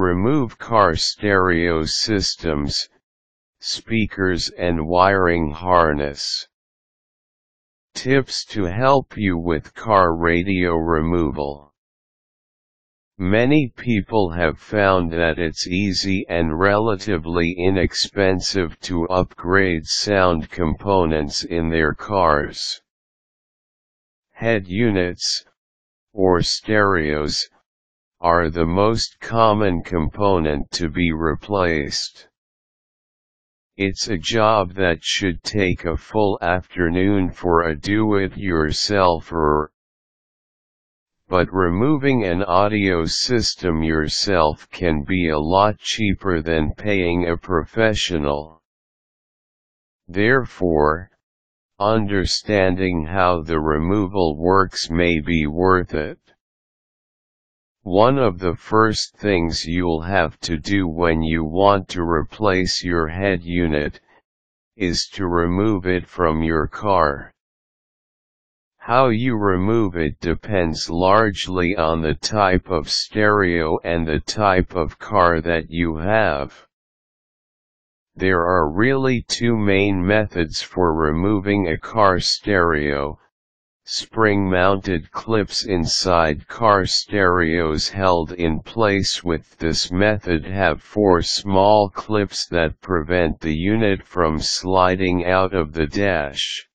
Remove car stereo systems, speakers and wiring harness. Tips to help you with car radio removal. Many people have found that it's easy and relatively inexpensive to upgrade sound components in their cars. Head units, or stereos, are the most common component to be replaced. It's a job that should take a full afternoon for a do-it-yourselfer. But removing an audio system yourself can be a lot cheaper than paying a professional. Therefore, understanding how the removal works may be worth it. One of the first things you'll have to do when you want to replace your head unit is to remove it from your car. How you remove it depends largely on the type of stereo and the type of car that you have. There are really two main methods for removing a car stereo. Spring-mounted clips inside car stereos held in place with this method have 4 small clips that prevent the unit from sliding out of the dash.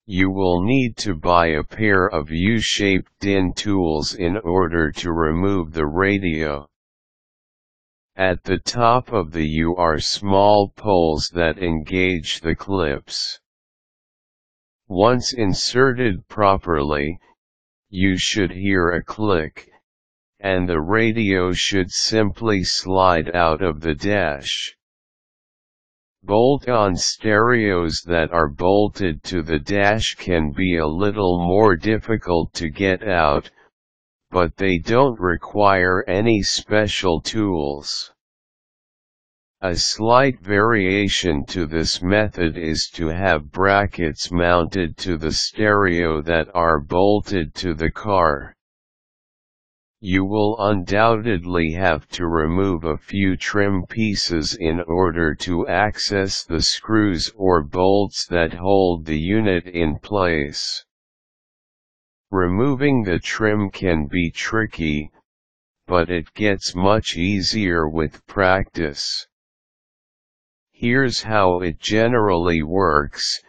You will need to buy a pair of U-shaped DIN tools in order to remove the radio. At the top of the U are small poles that engage the clips. Once inserted properly, you should hear a click, and the radio should simply slide out of the dash. Bolt-on stereos that are bolted to the dash can be a little more difficult to get out, but they don't require any special tools. A slight variation to this method is to have brackets mounted to the stereo that are bolted to the car. You will undoubtedly have to remove a few trim pieces in order to access the screws or bolts that hold the unit in place. Removing the trim can be tricky, but it gets much easier with practice. Here's how it generally works.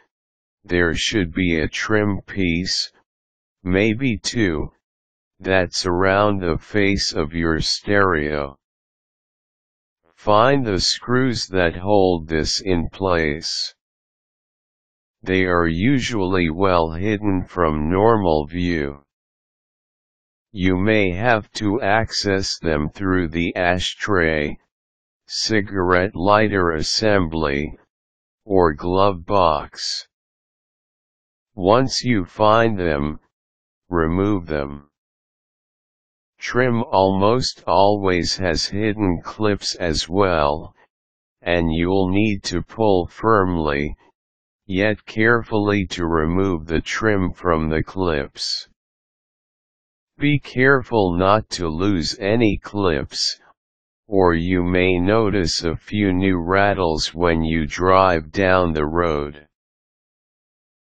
There should be a trim piece, maybe 2, that's around the face of your stereo. Find the screws that hold this in place. They are usually well hidden from normal view. You may have to access them through the ashtray, cigarette lighter assembly, or glove box. Once you find them, remove them. Trim almost always has hidden clips as well, and you'll need to pull firmly, yet carefully to remove the trim from the clips. Be careful not to lose any clips, or you may notice a few new rattles when you drive down the road.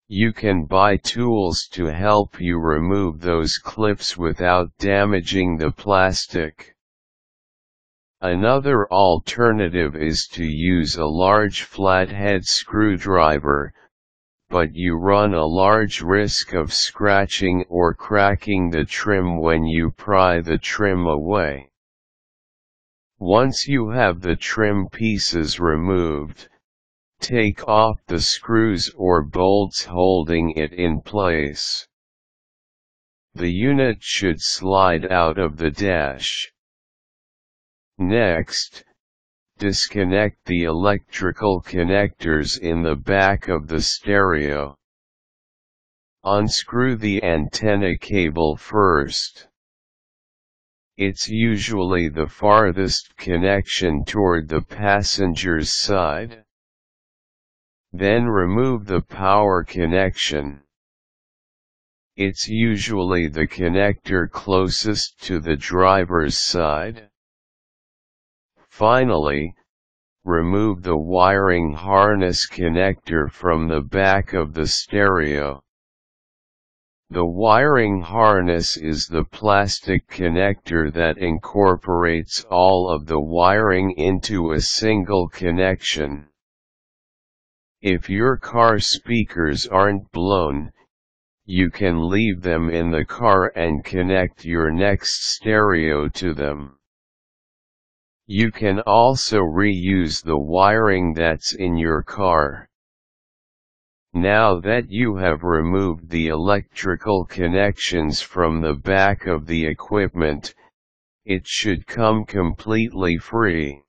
You can buy tools to help you remove those clips without damaging the plastic. Another alternative is to use a large flathead screwdriver, but you run a large risk of scratching or cracking the trim when you pry the trim away. Once you have the trim pieces removed, take off the screws or bolts holding it in place. The unit should slide out of the dash. Next, disconnect the electrical connectors in the back of the stereo. Unscrew the antenna cable first. It's usually the farthest connection toward the passenger's side. Then remove the power connection. It's usually the connector closest to the driver's side. Finally, remove the wiring harness connector from the back of the stereo. The wiring harness is the plastic connector that incorporates all of the wiring into a single connection. If your car speakers aren't blown, you can leave them in the car and connect your next stereo to them. You can also reuse the wiring that's in your car. Now that you have removed the electrical connections from the back of the equipment, it should come completely free.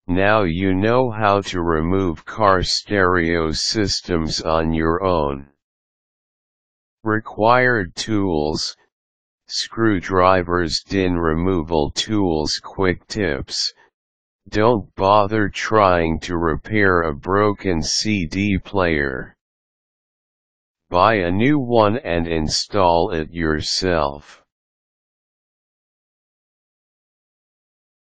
Now you know how to remove car stereo systems on your own. Required tools: screwdrivers, DIN removal tools. Quick tips: don't bother trying to repair a broken CD player. Buy a new one and install it yourself.